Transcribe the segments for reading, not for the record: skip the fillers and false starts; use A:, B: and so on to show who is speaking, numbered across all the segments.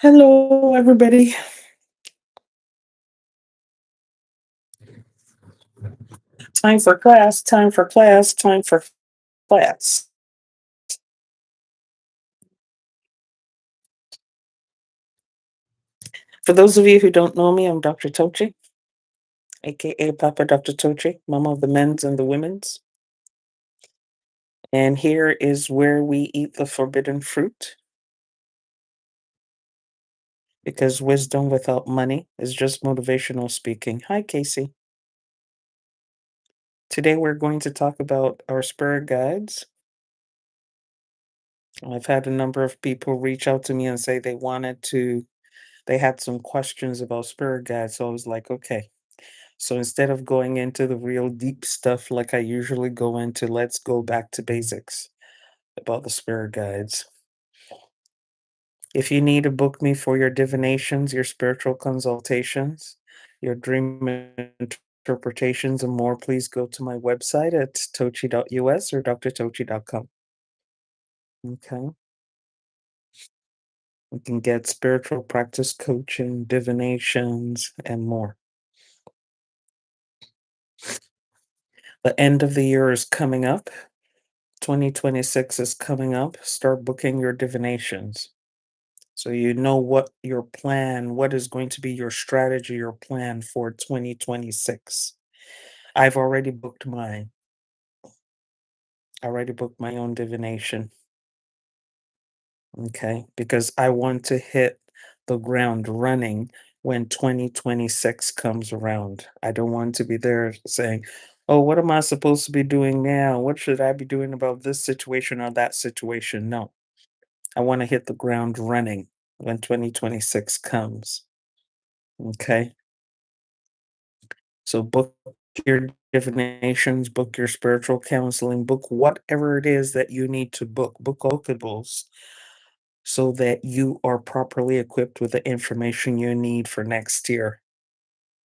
A: Hello, everybody. Time for class, time for class, time for class. For those of you who don't know me, I'm Dr. Tochi, aka Papa Dr. Tochi, mama of the men's and the women's. And here is where we eat the forbidden fruit because wisdom without money is just motivational speaking. Hi, Casey. Today we're going to talk about our spirit guides. I've had a number of people reach out to me and say they had some questions about spirit guides. So I was like, okay. So instead of going into the real deep stuff like I usually go into, let's go back to basics about the spirit guides. If you need to book me for your divinations, your spiritual consultations, your dream interpretations, and more, please go to my website at tochi.us or drtochi.com. Okay. You can get spiritual practice coaching, divinations, and more. The end of the year is coming up. 2026 is coming up. Start booking your divinations. So you know what is going to be your strategy or plan for 2026. I've already booked mine. I already booked my own divination. Okay. Because I want to hit the ground running when 2026 comes around. I don't want to be there saying, oh, what am I supposed to be doing now? What should I be doing about this situation or that situation? No, I want to hit the ground running when 2026 comes. Okay. So book your divinations, book your spiritual counseling, book whatever it is that you need to book, book bookables so that you are properly equipped with the information you need for next year.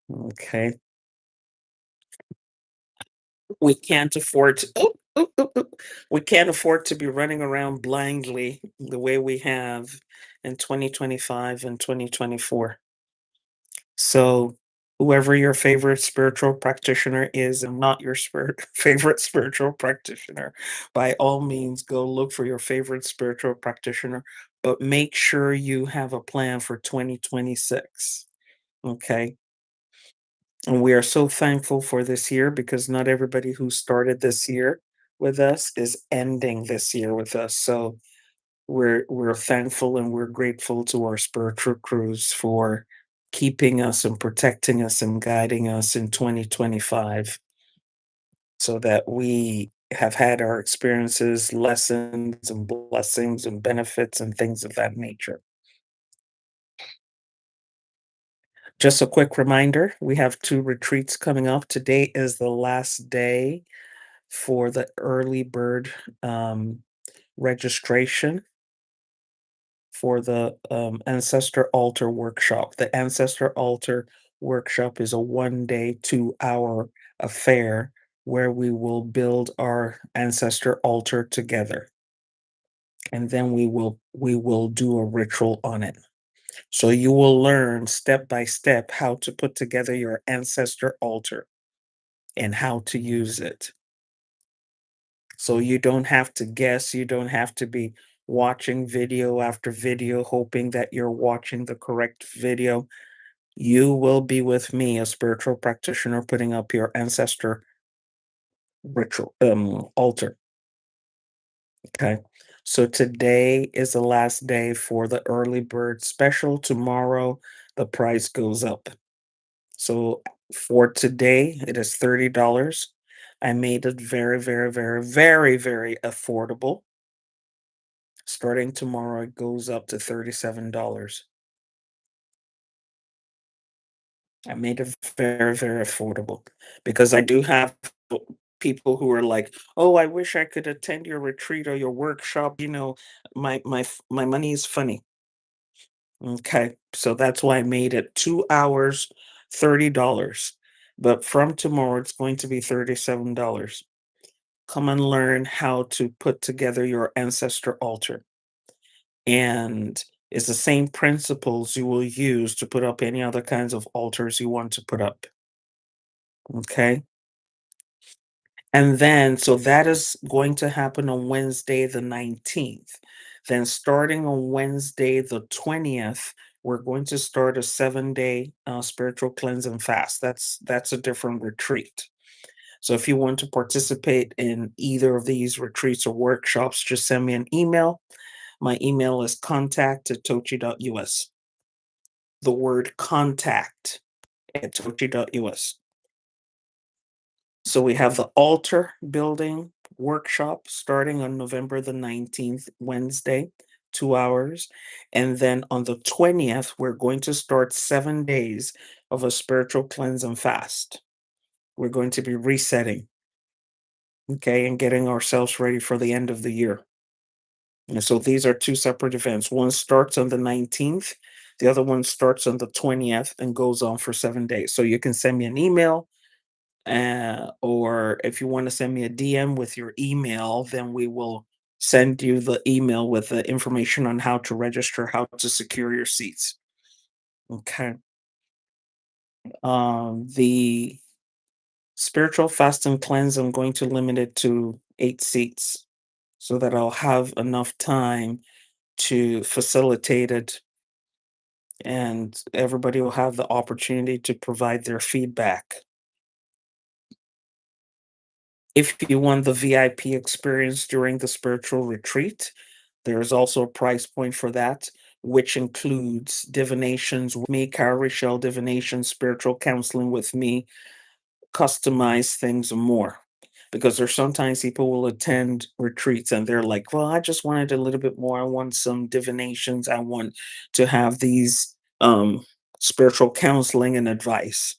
A: Okay. We can't afford to we can't afford to be running around blindly the way we have in 2025 and 2024. So, whoever your favorite spiritual practitioner is and not your favorite spiritual practitioner, by all means, go look for your favorite spiritual practitioner, but make sure you have a plan for 2026. Okay. And we are so thankful for this year because not everybody who started this year with us is ending this year with us. So, we're thankful and we're grateful to our spiritual crews for keeping us and protecting us and guiding us in 2025 so that we have had our experiences, lessons and blessings and benefits and things of that nature. Just a quick reminder, we have 2 retreats coming up. Today is the last day for the early bird registration for the Ancestor Altar Workshop. The Ancestor Altar Workshop is a 1 day, 2 hour affair where we will build our ancestor altar together. And then we will do a ritual on it. So you will learn step by step how to put together your ancestor altar and how to use it. So you don't have to guess, you don't have to be watching video after video hoping that you're watching the correct video. You will be with me, a spiritual practitioner, putting up your ancestor ritual altar. Okay. So today is the last day for the early bird special. Tomorrow the price goes up. So for today it is $30. I made it very, very, very, very, very affordable. Starting tomorrow, it goes up to $37. I made it very, very affordable because I do have people who are like, "Oh, I wish I could attend your retreat or your workshop." My money is funny. Okay, so that's why I made it 2 hours, $30. But from tomorrow, it's going to be $37. Come and learn how to put together your ancestor altar. And it's the same principles you will use to put up any other kinds of altars you want to put up. Okay. And then, so that is going to happen on Wednesday, the 19th. Then, starting on Wednesday, the 20th, we're going to start a 7-day spiritual cleanse and fast. That's a different retreat. So, if you want to participate in either of these retreats or workshops, just send me an email. My email is contact@tochi.us. The word contact@tochi.us. So we have the altar building workshop starting on November the 19th, Wednesday, 2 hours. And then on the 20th, we're going to start 7 days of a spiritual cleanse and fast. We're going to be resetting, okay, and getting ourselves ready for the end of the year. And so these are two separate events. One starts on the 19th, the other one starts on the 20th and goes on for 7 days. So you can send me an email, or if you want to send me a DM with your email, then we will send you the email with the information on how to register, how to secure your seats. Okay. The spiritual fast and cleanse, I'm going to limit it to 8 seats so that I'll have enough time to facilitate it and everybody will have the opportunity to provide their feedback. If you want the VIP experience during the spiritual retreat, there is also a price point for that, which includes divinations with me, cowrie shell divination, spiritual counseling with me, customized things and more. Because there's sometimes people will attend retreats and they're like, well, I just wanted a little bit more. I want some divinations. I want to have these spiritual counseling and advice.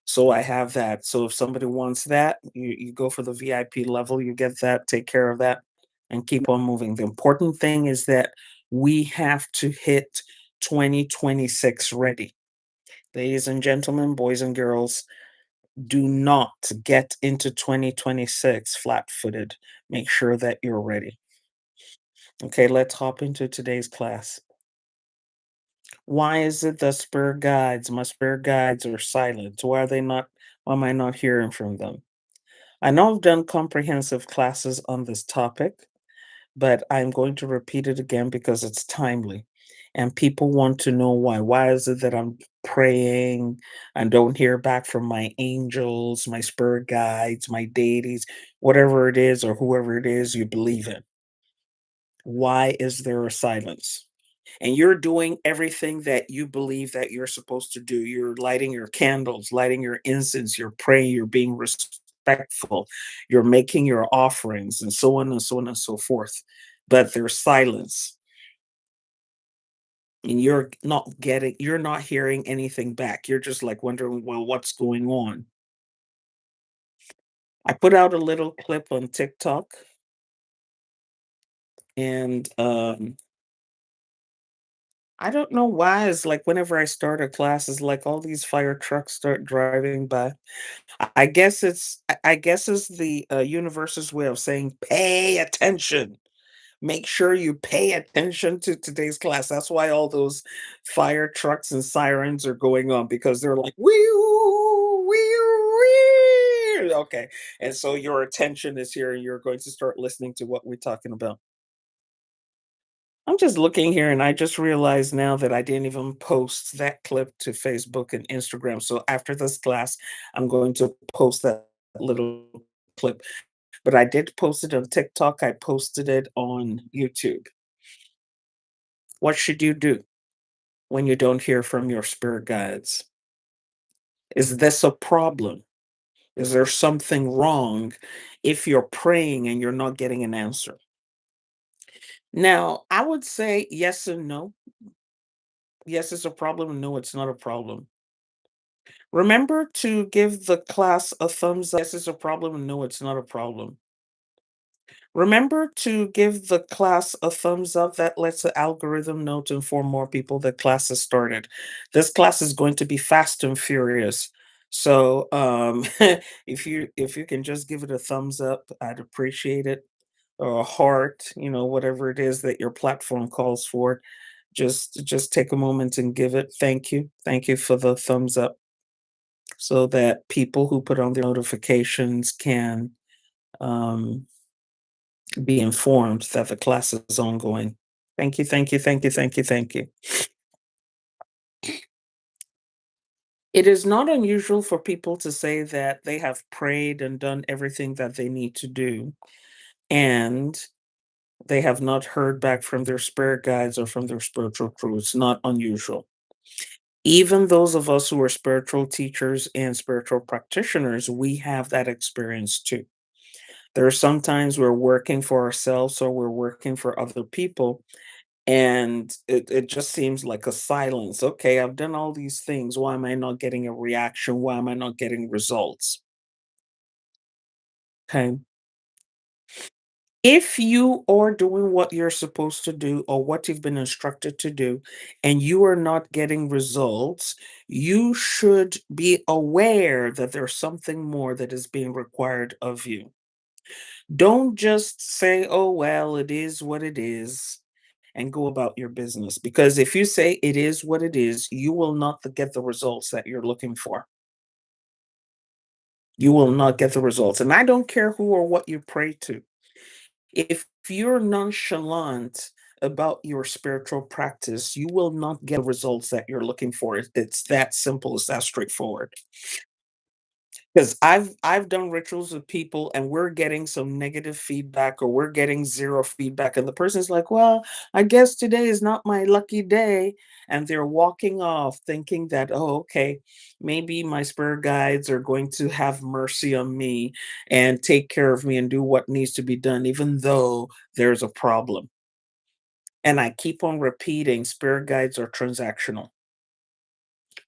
A: So I have that. So if somebody wants that, you go for the VIP level, you get that, take care of that, and keep on moving. The important thing is that we have to hit 2026 ready. Ladies and gentlemen, boys and girls, do not get into 2026 flat footed. Make sure that you're ready. Okay, let's hop into today's class. Why is it that my spirit guides are silent? Why are they not, why am I not hearing from them? I know I've done comprehensive classes on this topic, but I'm going to repeat it again because it's timely and people want to know why. Why is it that I'm praying and don't hear back from my angels, my spirit guides, my deities, whatever it is, or whoever it is you believe in? Why is there a silence? And you're doing everything that you believe that you're supposed to do. You're lighting your candles, lighting your incense, you're praying, you're being respectful, you're making your offerings, and so on and so on and so forth. But there's silence, and you're not hearing anything back. You're just like wondering, well, what's going on? I put out a little clip on TikTok, and I don't know why. It's like whenever I start a class, it's like all these fire trucks start driving by. I guess it's the, universe's way of saying, "Pay attention. Make sure you pay attention to today's class." That's why all those fire trucks and sirens are going on because they're like, "Wee-oo, wee-oo, wee." Okay, and so your attention is here, and you're going to start listening to what we're talking about. I'm just looking here, and I just realized now that I didn't even post that clip to Facebook and Instagram. So after this class, I'm going to post that little clip. But I did post it on TikTok. I posted it on YouTube. What should you do when you don't hear from your spirit guides? Is this a problem? Is there something wrong if you're praying and you're not getting an answer? Now, I would say yes and no. Yes, it's a problem, and no, it's not a problem. Remember to give the class a thumbs up. Yes, it's a problem, and no, it's not a problem. Remember to give the class a thumbs up. That lets the algorithm know to inform more people that class has started. This class is going to be fast and furious. So if you can just give it a thumbs up, I'd appreciate it. Or a heart, whatever it is that your platform calls for. Just take a moment and give it. Thank you. Thank you for the thumbs up so that people who put on their notifications can um be informed that the class is ongoing. Thank you, thank you, thank you, thank you, thank you. It is not unusual for people to say that they have prayed and done everything that they need to do, and they have not heard back from their spirit guides or from their spiritual crew. It's not unusual. Even those of us who are spiritual teachers and spiritual practitioners, we have that experience too. There are sometimes we're working for ourselves or we're working for other people, and it just seems like a silence. Okay, I've done all these things. Why am I not getting a reaction? Why am I not getting results? Okay. If you are doing what you're supposed to do or what you've been instructed to do, and you are not getting results, you should be aware that there's something more that is being required of you. Don't just say, oh, well, it is what it is, and go about your business. Because if you say it is what it is, you will not get the results that you're looking for. You will not get the results. And I don't care who or what you pray to. If you're nonchalant about your spiritual practice, you will not get results that you're looking for. It's that simple, it's that straightforward. Because I've done rituals with people and we're getting some negative feedback or we're getting zero feedback. And the person's like, well, I guess today is not my lucky day. And they're walking off thinking that, oh, okay, maybe my spirit guides are going to have mercy on me and take care of me and do what needs to be done, even though there's a problem. And I keep on repeating, spirit guides are transactional.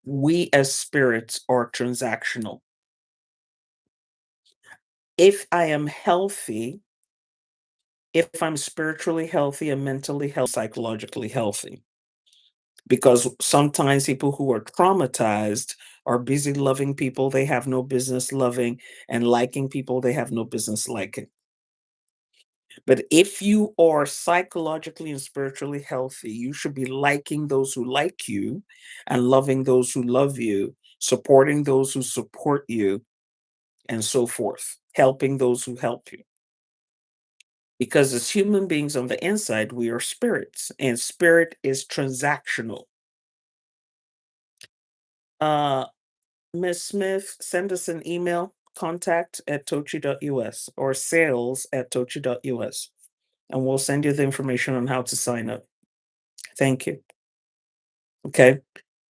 A: We as spirits are transactional. If I am healthy, if I'm spiritually healthy and mentally healthy, psychologically healthy. Because sometimes people who are traumatized are busy loving people they have no business loving and liking people they have no business liking. But if you are psychologically and spiritually healthy, you should be liking those who like you and loving those who love you, supporting those who support you, and so forth, helping those who help you. Because as human beings on the inside, we are spirits, and spirit is transactional. Uh, Miss Smith, send us an email, contact at tochi.us or sales at tochi.us, and we'll send you the information on how to sign up. Thank you. Okay.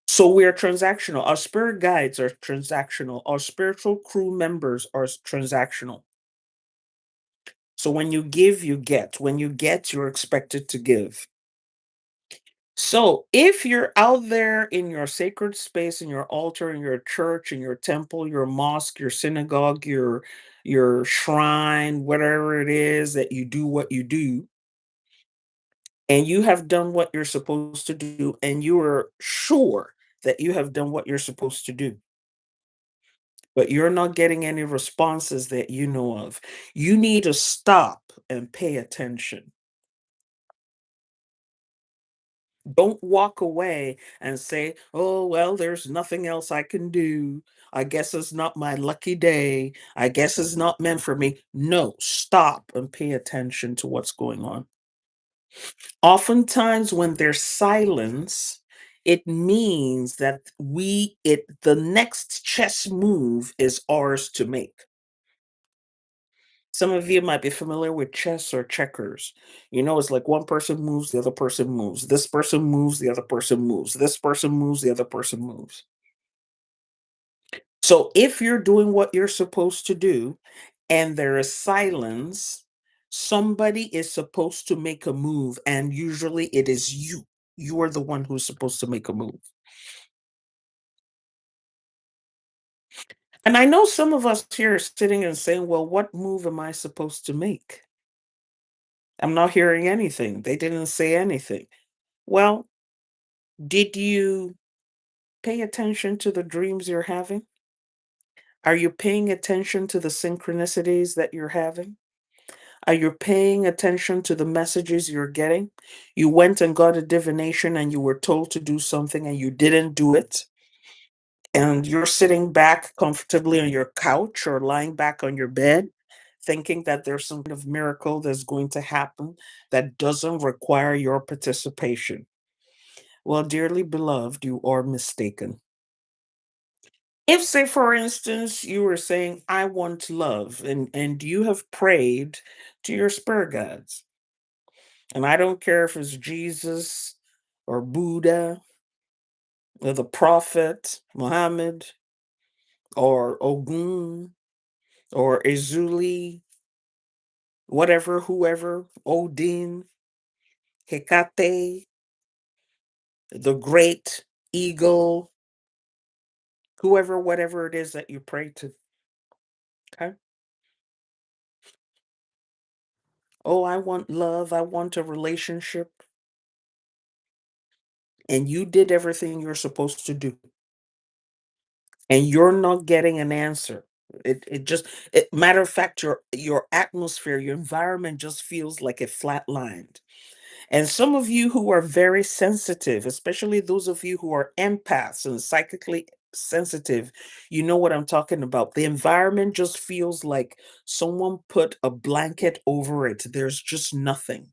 A: So we are transactional. Our spirit guides are transactional. Our spiritual crew members are transactional. So when you give, you get. When you get, you're expected to give. So, if you're out there in your sacred space, in your altar, in your church, in your temple, your mosque, your synagogue, your shrine, whatever it is that you do what you do, and you have done what you're supposed to do, and you are sure that you have done what you're supposed to do, but you're not getting any responses that you know of, you need to stop and pay attention. Don't walk away and say, "Oh, well, there's nothing else I can do. I guess it's not my lucky day. I guess it's not meant for me." No, stop and pay attention to what's going on. Oftentimes, when there's silence, it means that the next chess move is ours to make. Some of you might be familiar with chess or checkers. It's like one person moves, the other person moves. This person moves, the other person moves. This person moves, the other person moves. So if you're doing what you're supposed to do and there is silence, somebody is supposed to make a move, and usually it is you. You are the one who's supposed to make a move. And I know some of us here are sitting and saying, well, what move am I supposed to make? I'm not hearing anything. They didn't say anything. Well, did you pay attention to the dreams you're having? Are you paying attention to the synchronicities that you're having? Are you paying attention to the messages you're getting? You went and got a divination and you were told to do something and you didn't do it. And you're sitting back comfortably on your couch or lying back on your bed, thinking that there's some kind of miracle that's going to happen that doesn't require your participation. Well, dearly beloved, you are mistaken. If, say, for instance, you were saying, I want love, and you have prayed to your spirit guides, and I don't care if it's Jesus or Buddha or the Prophet Muhammad or Ogun or Ezuli, whatever, whoever, Odin, Hecate, the great eagle, whoever, whatever it is that you pray to. Okay. Oh, I want love. I want a relationship. And you did everything you're supposed to do. And you're not getting an answer. It just matter of fact, your atmosphere, your environment just feels like it flatlined. And some of you who are very sensitive, especially those of you who are empaths and psychically sensitive, you know what I'm talking about. The environment just feels like someone put a blanket over it. There's just nothing.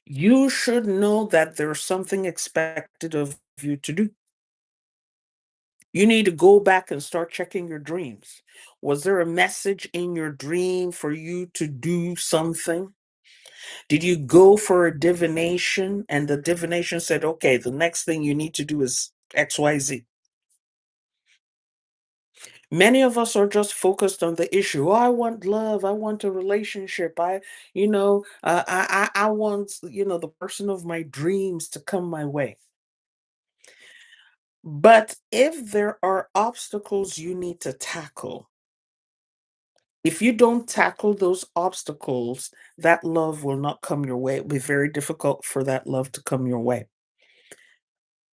A: You should know that there's something expected of you to do. You need to go back and start checking your dreams. Was there a message in your dream for you to do something? Did you go for a divination and the divination said, okay, the next thing you need to do is XYZ? Many of us are just focused on the issue. Oh, I want love. I want a relationship. I want, the person of my dreams to come my way. But if there are obstacles you need to tackle, if you don't tackle those obstacles, that love will not come your way. It'll be very difficult for that love to come your way.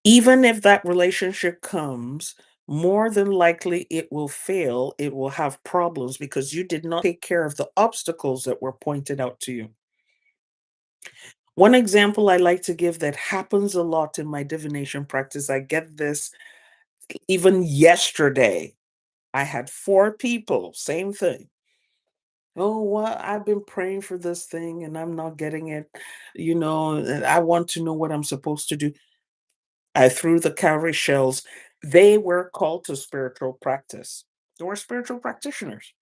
A: Even if that relationship comes, more than likely it will fail. It will have problems because you did not take care of the obstacles that were pointed out to you. One example I like to give that happens a lot in my divination practice, I get this even yesterday. I had 4 people, same thing. Oh, what I've been praying for this thing and I'm not getting it, and I want to know what I'm supposed to do. I threw the cowrie shells. They were called to spiritual practice. They were spiritual practitioners.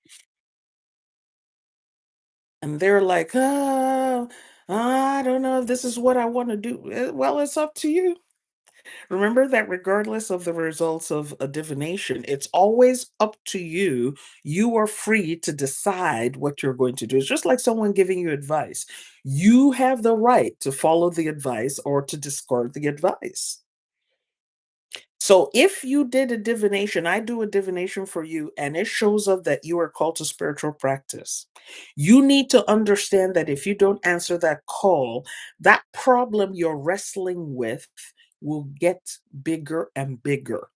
A: And they're like, I don't know if this is what I want to do. Well, it's up to you. Remember that regardless of the results of a divination, it's always up to you. You are free to decide what you're going to do. It's just like someone giving you advice. You have the right to follow the advice or to discard the advice. So if you did a divination, I do a divination for you, and it shows up that you are called to spiritual practice. You need to understand that if you don't answer that call, that problem you're wrestling with will get bigger and bigger.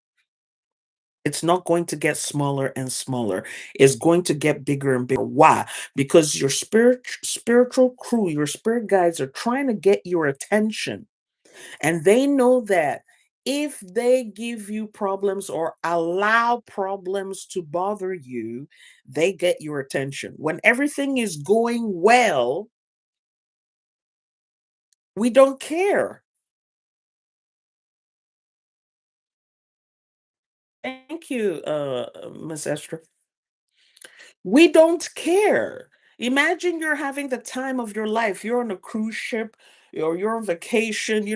A: It's not going to get smaller and smaller. It's going to get bigger and bigger. Why? Because your spiritual crew, your spirit guides are trying to get your attention. And they know that if they give you problems or allow problems to bother you, they get your attention. When everything is going well, we don't care. Thank you, Miss Esther. We don't care. Imagine you're having the time of your life. You're on a cruise ship or you're on vacation.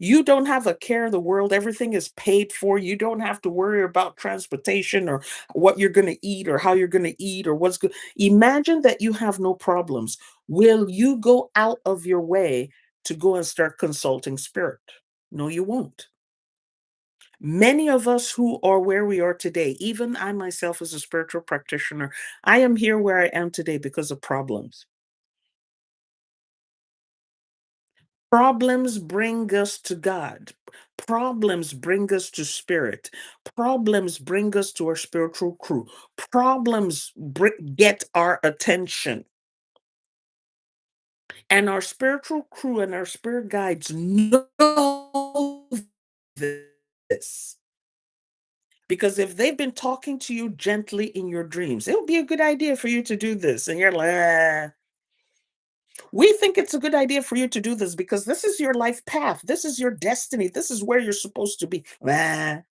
A: You don't have a care in the world. Everything is paid for. You don't have to worry about transportation or what you're going to eat or how you're going to eat or what's good. Imagine that you have no problems. Will you go out of your way to go and start consulting spirit? No, you won't. Many of us who are where we are today, even I myself as a spiritual practitioner, I am here where I am today because of problems. Problems bring us to God. Problems bring us to spirit. Problems bring us to our spiritual crew. Problems get our attention. And our spiritual crew and our spirit guides know this. Because if they've been talking to you gently in your dreams, it would be a good idea for you to do this. And you're like, "Ah." We think it's a good idea for you to do this because this is your life path. This is your destiny. This is where you're supposed to be. "Ah,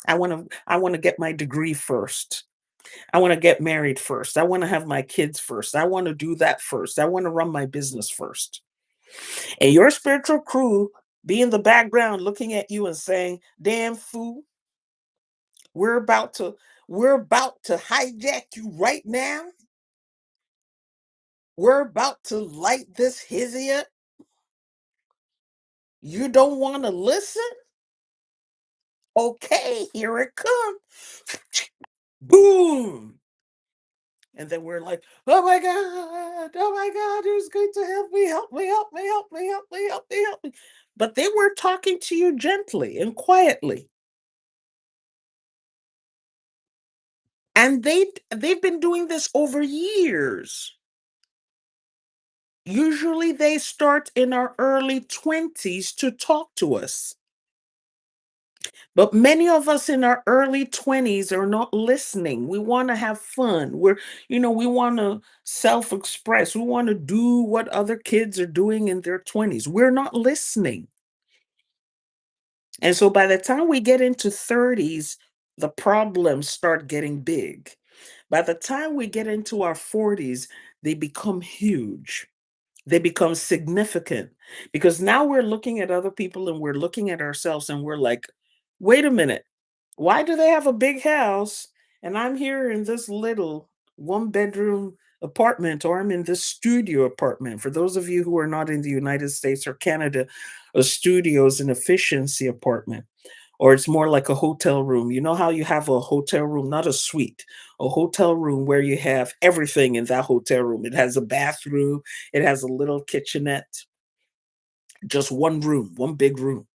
A: I want to get my degree first. I want to get married first. I want to have my kids first. I want to do that first. I want to run my business first." And your spiritual crew be in the background looking at you and saying, "Damn fool, we're about to hijack you right now. We're about to light this hizzy up. You don't want to listen? Okay, here it comes." Boom. And then we're like, "Oh my God, oh my God, who's going to help me? Help me, help me, help me, help me, help me, help me." But they were talking to you gently and quietly. And they've been doing this over years. Usually they start in our early 20s to talk to us. But many of us in our early 20s are not listening. We want to have fun. We want to self express. We want to do what other kids are doing in their 20s. We're not listening. And so by the time we get into 30s, the problems start getting big. By the time we get into our 40s, they become huge. They become significant because now we're looking at other people and we're looking at ourselves and we're like, wait a minute, why do they have a big house and I'm here in this little one bedroom apartment, or I'm in this studio apartment? For those of you who are not in the United States or Canada, a studio is an efficiency apartment, or it's more like a hotel room. You know how you have a hotel room, not a suite, a hotel room where you have everything in that hotel room. It has a bathroom, it has a little kitchenette, just one room, one big room.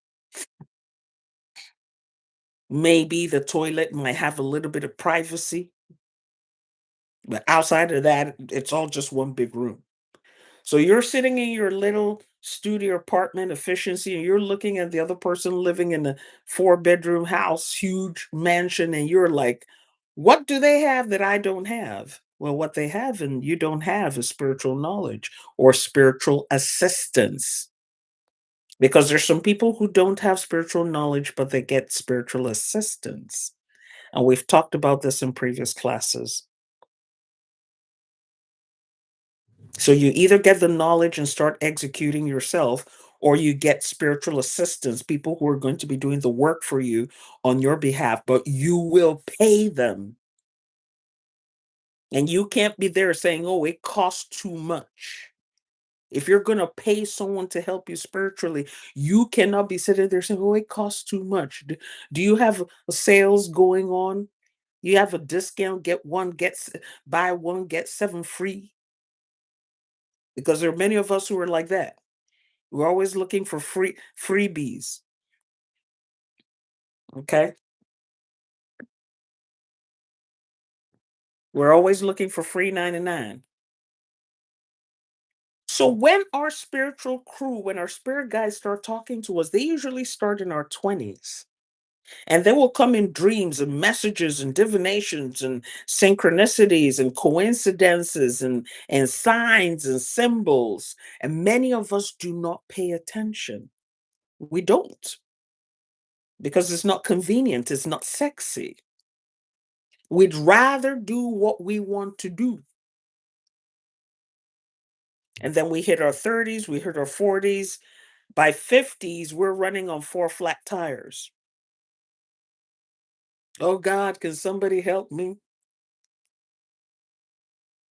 A: Maybe the toilet might have a little bit of privacy, but outside of that, it's all just one big room. So you're sitting in your little studio apartment efficiency and you're looking at the other person living in a four-bedroom house, huge mansion, and you're like, what do they have that I don't have? Well, what they have and you don't have is spiritual knowledge or spiritual assistance. Because there's some people who don't have spiritual knowledge, but they get spiritual assistance. And we've talked about this in previous classes. So you either get the knowledge and start executing yourself, or you get spiritual assistance, people who are going to be doing the work for you on your behalf, but you will pay them. And you can't be there saying, oh, it costs too much. If you're going to pay someone to help you spiritually, you cannot be sitting there saying, oh, it costs too much. Do you have a sales going on? You have a discount, buy one, get seven free? Because there are many of us who are like that. We're always looking for freebies, okay? We're always looking for free 99. So when our spirit guides start talking to us, they usually start in our 20s. And they will come in dreams and messages and divinations and synchronicities and coincidences and signs and symbols. And many of us do not pay attention. We don't, because it's not convenient, it's not sexy. We'd rather do what we want to do. And then we hit our 30s, we hit our 40s. By 50s, we're running on four flat tires. Oh God, can somebody help me?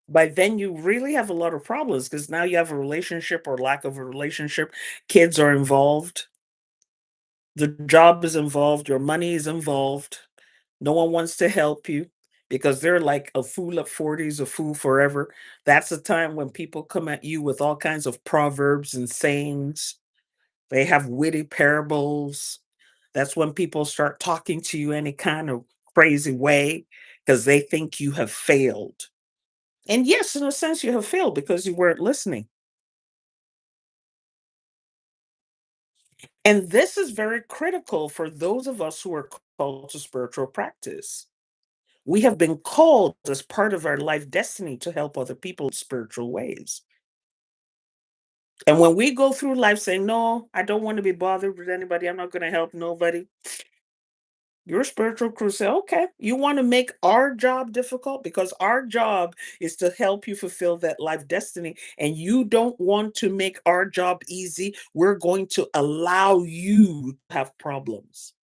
A: By then, you really have a lot of problems because now you have a relationship or lack of a relationship. Kids are involved. The job is involved. Your money is involved. No one wants to help you because they're like a fool at 40 is a fool forever. That's the time when people come at you with all kinds of proverbs and sayings. They have witty parables. That's when people start talking to you any kind of crazy way because they think you have failed. And yes, in a sense, you have failed because you weren't listening. And this is very critical for those of us who are called to spiritual practice. We have been called as part of our life destiny to help other people in spiritual ways. And when we go through life saying, no, I don't want to be bothered with anybody, I'm not going to help nobody, your spiritual crew say, okay, you want to make our job difficult because our job is to help you fulfill that life destiny. And you don't want to make our job easy. We're going to allow you to have problems.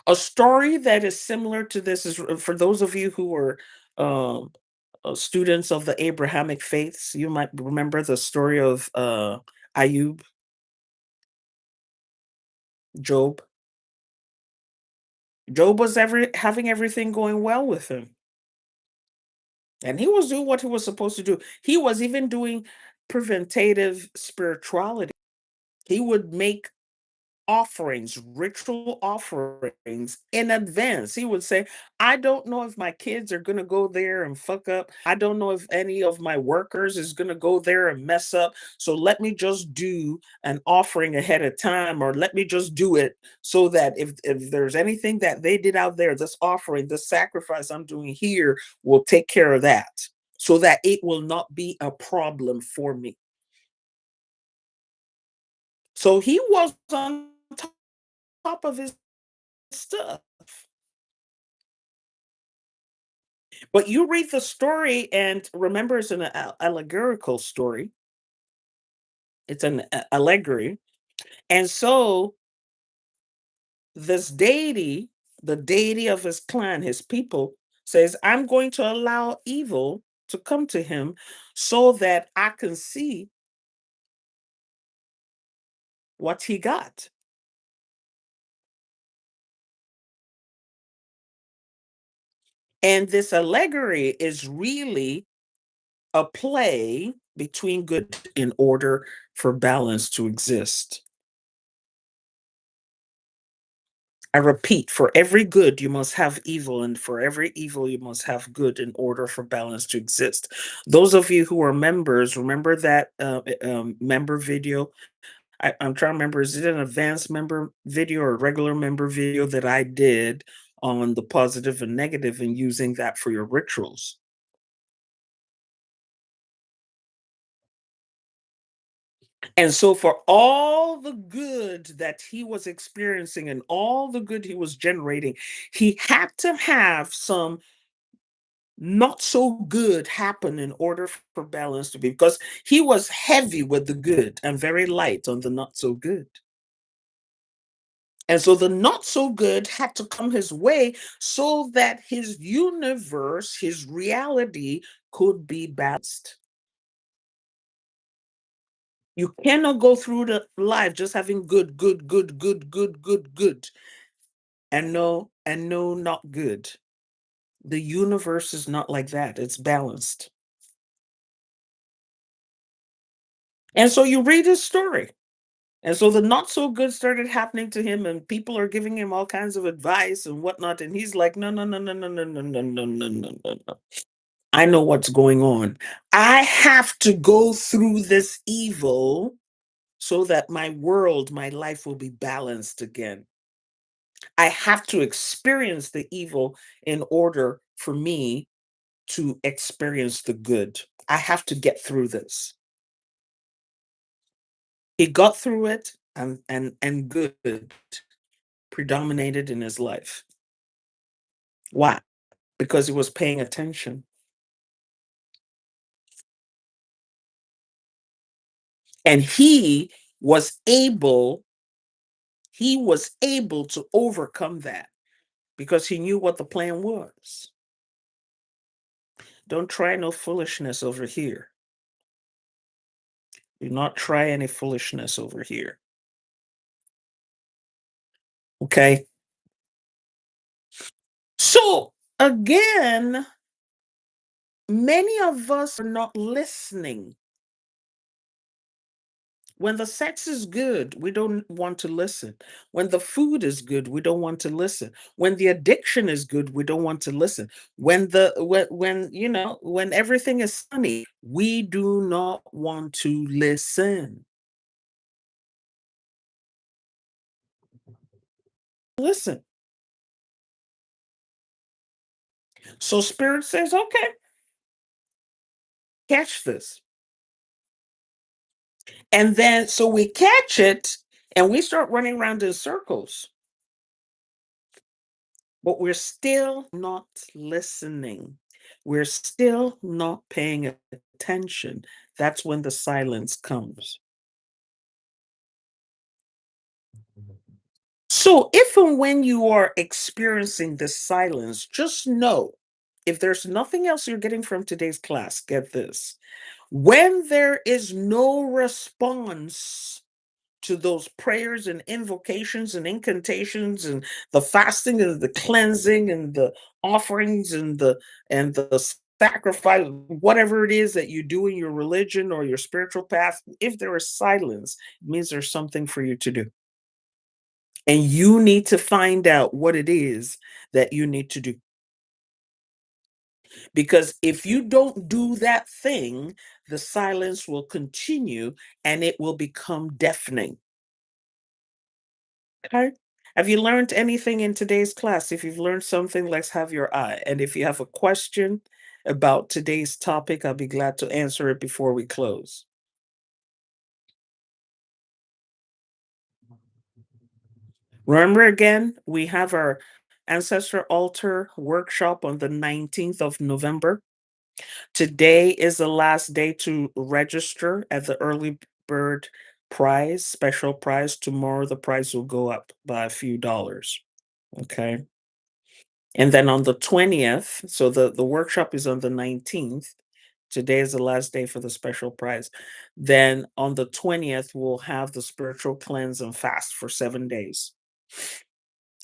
A: A story that is similar to this is for those of you who are um, students of the Abrahamic faiths, you might remember the story of Ayub, Job. Job was having everything going well with him. And he was doing what he was supposed to do. He was even doing preventative spirituality. He would make offerings, ritual offerings in advance. He would say, I don't know if my kids are going to go there and fuck up. I don't know if any of my workers is going to go there and mess up. So let me just do an offering ahead of time, or let me just do it so that if there's anything that they did out there, this offering, this sacrifice I'm doing here will take care of that so that it will not be a problem for me. So he was on top of his stuff. But you read the story and remember it's an allegorical story. It's an allegory. And so this deity, the deity of his clan, his people, says, I'm going to allow evil to come to him so that I can see what he got. And this allegory is really a play between good in order for balance to exist. I repeat, for every good, you must have evil, and for every evil, you must have good in order for balance to exist. Those of you who are members, remember that member video? I'm trying to remember, is it an advanced member video or a regular member video that I did on the positive and negative and using that for your rituals? And so, for all the good that he was experiencing and all the good he was generating, he had to have some not so good happen in order for balance to be, because he was heavy with the good and very light on the not so good. And so the not so good had to come his way so that his universe, his reality could be balanced. You cannot go through the life just having good, good, good, good, good, good, good, and no, not good. The universe is not like that. It's balanced. And so you read his story. And so the not so good started happening to him, and people are giving him all kinds of advice and whatnot. And he's like, no, no, no, no, no, no, no, no, no, no, no, no, no. I know what's going on. I have to go through this evil so that my world, my life will be balanced again. I have to experience the evil in order for me to experience the good. I have to get through this. He got through it, and good predominated in his life. Why? Because he was paying attention. And he was able to overcome that because he knew what the plan was. Don't try no foolishness over here. Do not try any foolishness over here. Okay? So, again, many of us are not listening When the sex is good, we don't want to listen. When the food is good, we don't want to listen. When the addiction is good, we don't want to listen. When everything is sunny, we do not want to listen. Listen. So spirit says, "Okay, catch this." And then so we catch it and we start running around in circles, but we're still not listening. We're still not paying attention. That's when the silence comes. So, if and when you are experiencing this silence, just know if there's nothing else you're getting from today's class, get this. When there is no response to those prayers and invocations and incantations and the fasting and the cleansing and the offerings and the sacrifice, whatever it is that you do in your religion or your spiritual path, if there is silence, it means there's something for you to do. And you need to find out what it is that you need to do. Because if you don't do that thing, the silence will continue and it will become deafening. Okay. Have you learned anything in today's class? If you've learned something, let's have your eye. And if you have a question about today's topic, I'll be glad to answer it before we close. Remember again, we have our ancestor altar workshop on the 19th of November. Today is the last day to register at the early bird prize, special prize. Tomorrow, the price will go up by a few dollars. Okay. And then on the 20th, so the workshop is on the 19th. Today is the last day for the special prize. Then on the 20th, we'll have the spiritual cleanse and fast for 7 days.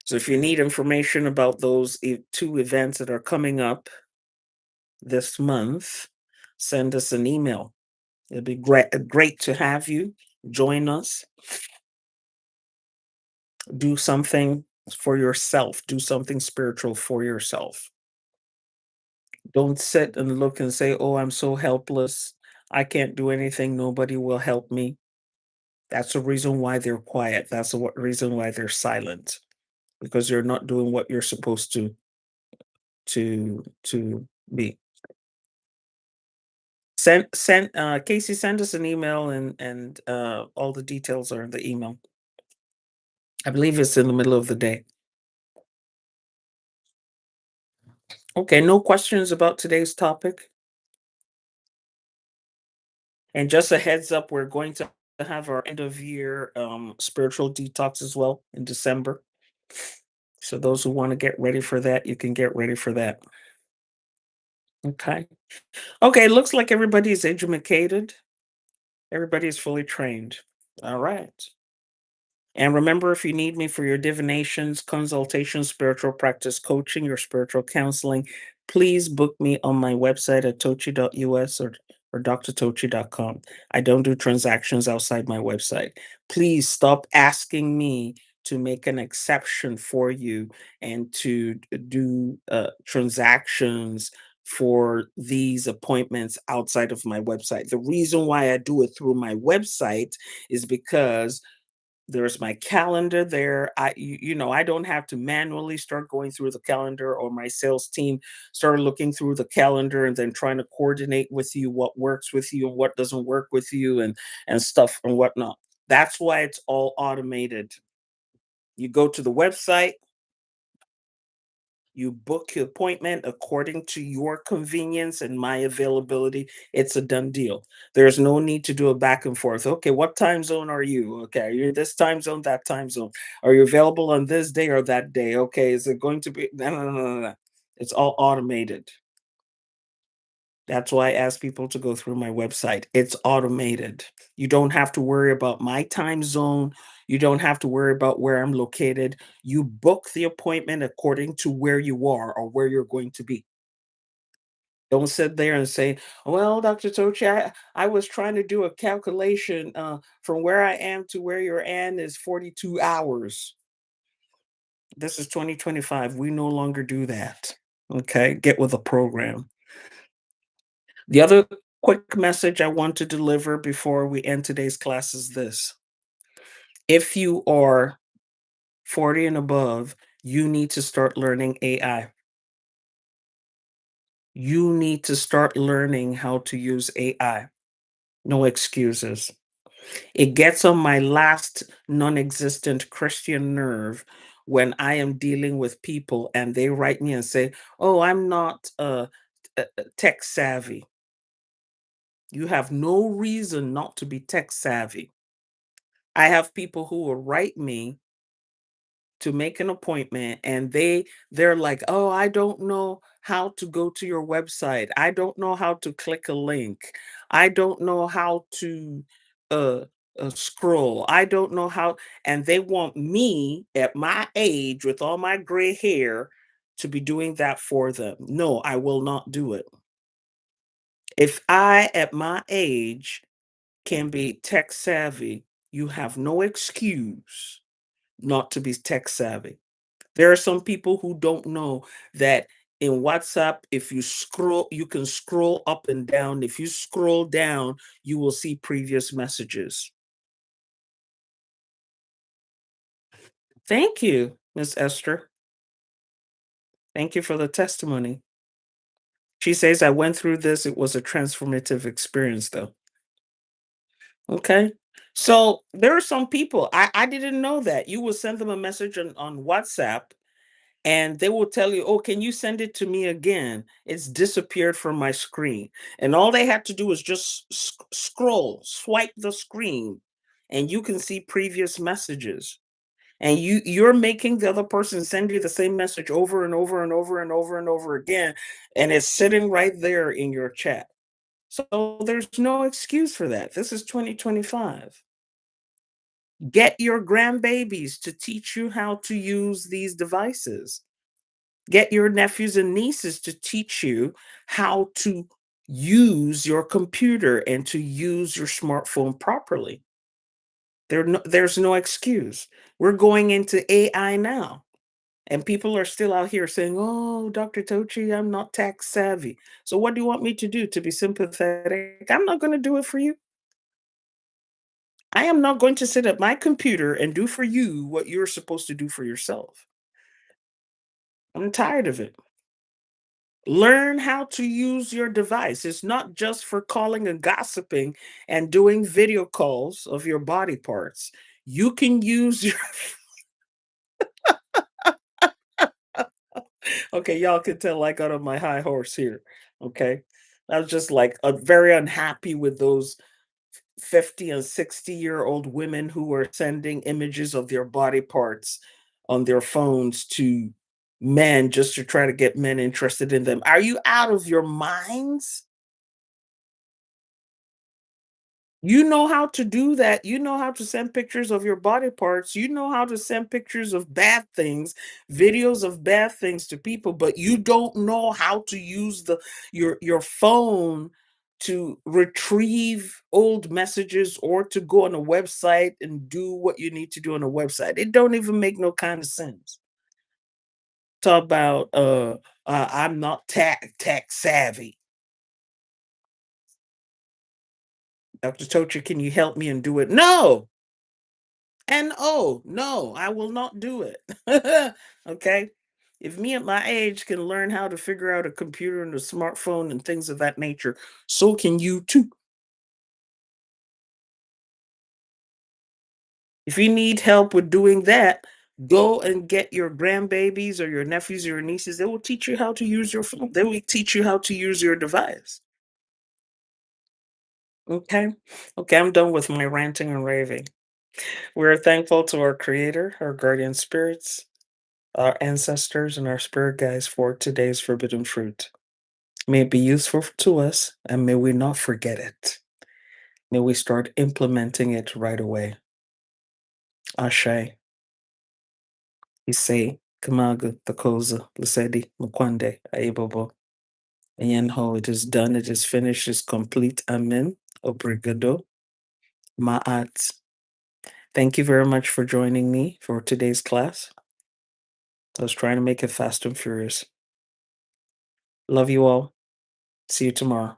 A: So if you need information about those two events that are coming up this month, send us an email. It'd be great to have you join us. Do something for yourself. Do something spiritual for yourself. Don't sit and look and say, "Oh, I'm so helpless. I can't do anything. Nobody will help me." That's the reason why they're quiet. That's the reason why they're silent, because you're not doing what you're supposed to be. Send Casey, send us an email and all the details are in the email. I believe it's in the middle of the day. Okay, no questions about today's topic. And just a heads up, we're going to have our end of year spiritual detox as well in December. So those who want to get ready for that, you can get ready for that. Okay. Okay, looks like everybody's educated. Everybody's fully trained. All right. And remember, if you need me for your divinations, consultations, spiritual practice coaching, or spiritual counseling, please book me on my website at tochi.us or drtochi.com. I don't do transactions outside my website. Please stop asking me to make an exception for you and to do transactions for these appointments outside of my website. The reason why I do it through my website is because there's my calendar there. I don't have to manually start going through the calendar, or my sales team start looking through the calendar and then trying to coordinate with you what works with you and what doesn't work with you and stuff and whatnot. That's why it's all automated. You go to the website, you book your appointment according to your convenience and my availability. It's a done deal. There's no need to do a back and forth. Okay, what time zone are you? Okay, are you this time zone, that time zone? Are you available on this day or that day? Okay, is it going to be? No, no, no, no, no. It's all automated. That's why I ask people to go through my website. It's automated. You don't have to worry about my time zone. You don't have to worry about where I'm located. You book the appointment according to where you are or where you're going to be. Don't sit there and say, "Well, Dr. Tochi, I was trying to do a calculation from where I am to where you're at is 42 hours." This is 2025. We no longer do that. Okay, get with the program. The other quick message I want to deliver before we end today's class is this: if you are 40 and above, you need to start learning AI. You need to start learning how to use AI. No excuses. It gets on my last non existent Christian nerve when I am dealing with people and they write me and say, "Oh, I'm not tech savvy." You have no reason not to be tech savvy. I have people who will write me to make an appointment and they're like, "Oh, I don't know how to go to your website. I don't know how to click a link. I don't know how to uh, scroll. I don't know how." And they want me at my age with all my gray hair to be doing that for them. No, I will not do it. If I at my age can be tech savvy, you have no excuse not to be tech savvy. There are some people who don't know that in WhatsApp, if you scroll, you can scroll up and down. If you scroll down, you will see previous messages. Thank you, Miss Esther. Thank you for the testimony. She says, "I went through this. It was a transformative experience, though." Okay. So there are some people, I didn't know that. You will send them a message on WhatsApp and they will tell you, "Oh, can you send it to me again? It's disappeared from my screen." And all they had to do is just scroll, swipe the screen, and you can see previous messages. And you're making the other person send you the same message over and over and over and over and over again, and it's sitting right there in your chat. So there's no excuse for that. This is 2025. Get your grandbabies to teach you how to use these devices. Get your nephews and nieces to teach you how to use your computer and to use your smartphone properly. There's no excuse. We're going into AI now, and people are still out here saying, "Oh, Dr. Tochi, I'm not tech savvy." So, what do you want me to do to be sympathetic? I'm not going to do it for you. I am not going to sit at my computer and do for you what you're supposed to do for yourself. I'm tired of it. Learn how to use your device. It's not just for calling and gossiping and doing video calls of your body parts. You can use your okay, y'all can tell I got on my high horse here. Okay. I was just like very unhappy with those 50 and 60-year-old women who were sending images of their body parts on their phones to men just to try to get men interested in them. Are you out of your minds? You know how to do that. You know how to send pictures of your body parts. You know how to send pictures of bad things, videos of bad things to people, but you don't know how to use your phone to retrieve old messages or to go on a website and do what you need to do on a website. It don't even make no kind of sense. Talk about I'm not tech savvy. Dr. Tocha, can you help me and do it? No. And oh, no, I will not do it. Okay? If me at my age can learn how to figure out a computer and a smartphone and things of that nature, so can you too. If you need help with doing that, go and get your grandbabies or your nephews or your nieces. They will teach you how to use your phone. They will teach you how to use your device. Okay? Okay, I'm done with my ranting and raving. We're thankful to our creator, our guardian spirits, our ancestors, and our spirit guides for today's forbidden fruit. May it be useful to us, and may we not forget it. May we start implementing it right away. Ashe, Ise, Kamaga, Takosa, Lasedi, Mkwande, Aibobo. Ayan it is done, it is finished, it's complete. Amen. Obrigado. Ma'at. Thank you very much for joining me for today's class. I was trying to make it fast and furious. Love you all. See you tomorrow.